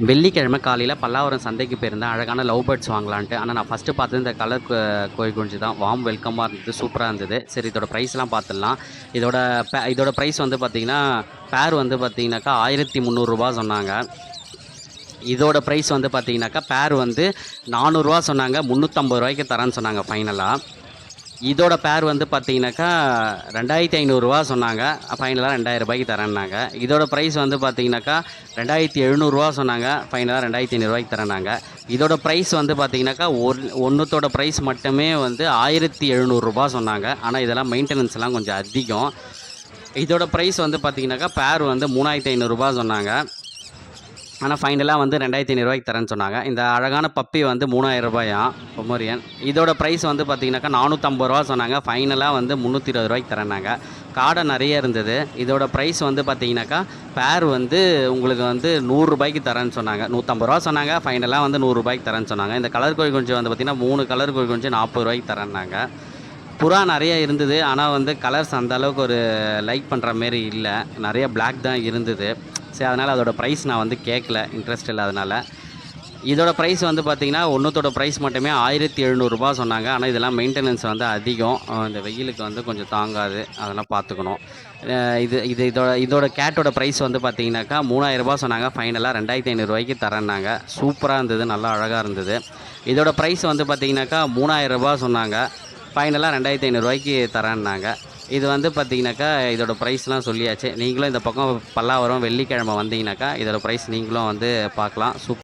வெள்ளிக்கிழமை காலையில் பல்லாவரம் சந்தைக்கு போயிருந்தேன் அழகான லவ் பேர்ட்ஸ் வாங்கலான்ட்டு. ஆனால் நான் ஃபஸ்ட்டு பார்த்தது இந்த கலர் கோழி குஞ்சு தான். வார்ம் வெல்கமாக இருந்தது, சூப்பராக இருந்தது. சரி இதோட ப்ரைஸ்லாம் பார்த்துடலாம். இதோட இதோட ப்ரைஸ் வந்து பார்த்தீங்கன்னா, பேர் வந்து பார்த்தீங்கன்னாக்கா ரூ. 1300 சொன்னாங்க. இதோட ப்ரைஸ் வந்து பார்த்தீங்கன்னாக்கா, பேர் வந்து ரூ. 400 சொன்னாங்க. ரூ. 350 தரேன்னு சொன்னாங்க ஃபைனலாக. இதோட பேர் வந்து பார்த்தீங்கன்னாக்கா, ரூ. 2500 சொன்னாங்க. ஃபைனலாக ரூ. 2000 தரேன்னாங்க. இதோட ப்ரைஸ் வந்து பார்த்தீங்கன்னாக்கா, ரூ. 2700 சொன்னாங்க. ஃபைனலாக ரூ. 2500 தரேன்னாங்க. இதோட ப்ரைஸ் வந்து பார்த்தீங்கன்னாக்கா, ஒன்றுத்தோட ப்ரைஸ் மட்டுமே வந்து ரூ. 1700 சொன்னாங்க. ஆனால் இதெல்லாம் மெயின்டெனன்ஸ்லாம் கொஞ்சம் அதிகம். இதோட ப்ரைஸ் வந்து பார்த்தீங்கன்னாக்கா, பேர் வந்து ரூ. 3500 சொன்னாங்க. ஆனால் ஃபைனலாக வந்து ரூ. 2500 தரேன்னு சொன்னாங்க. இந்த அழகான பப்பி வந்து ரூ. 3000 பொமோரியன். இதோட ப்ரைஸ் வந்து பார்த்தீங்கன்னாக்கா, ரூ. 450 சொன்னாங்க. ஃபைனலாக வந்து ரூ. 320 தரேன்னாங்க. காடை நிறைய இருந்தது. இதோட ப்ரைஸ் வந்து பார்த்தீங்கன்னாக்கா, பேர் வந்து உங்களுக்கு வந்து ரூ. 100 தரேன்னு சொன்னாங்க. ரூ. 150 சொன்னாங்க. ஃபைனலாக வந்து ரூ. 100 தரேன்னு சொன்னாங்க. இந்த கலர் கோழி குஞ்சு வந்து பார்த்தீங்கன்னா, 3 கலர் கோழி குஞ்சு ரூ. 40 தரேன்னாங்க. புறா நிறைய இருந்தது. ஆனால் வந்து கலர்ஸ் அந்த அளவுக்கு ஒரு லைக் பண்ணுற மாரி இல்லை. நிறைய பிளாக் தான் இருந்தது. சரி அதனால் அதோட ப்ரைஸ் நான் வந்து கேட்கல, இன்ட்ரெஸ்ட் இல்லாதனால. இதோட ப்ரைஸ் வந்து பார்த்தீங்கன்னா, ஒன்றுத்தோட ப்ரைஸ் மட்டுமே ரூ. 1700 சொன்னாங்க. ஆனால் இதெல்லாம் மெயின்டெனன்ஸ் வந்து அதிகம். இந்த வெயிலுக்கு வந்து கொஞ்சம் தாங்காது. அதெல்லாம் பார்த்துக்கணும். இது இது இதோட இதோட கேட்டோட ப்ரைஸ் வந்து பார்த்தீங்கன்னாக்கா, ரூ. 3000 சொன்னாங்க. ஃபைனலாக ரூ. 2500 தரேன்னாங்க. சூப்பராக இருந்தது, நல்லா அழகாக இருந்தது. இதோட ப்ரைஸ் வந்து பார்த்தீங்கன்னாக்கா, ரூ. 3000 சொன்னாங்க. ஃபைனலாக ரூ. 2500 தரேன்னாங்க. இது வந்து பார்த்தீங்கன்னாக்கா, இதோட ப்ரைஸ்லாம் சொல்லியாச்சு. நீங்களும் இந்த பக்கம் பல்லாவரம் வெள்ளிக்கிழமை வந்தீங்கன்னாக்கா, இதோட ப்ரைஸ் நீங்களும் வந்து பார்க்கலாம்.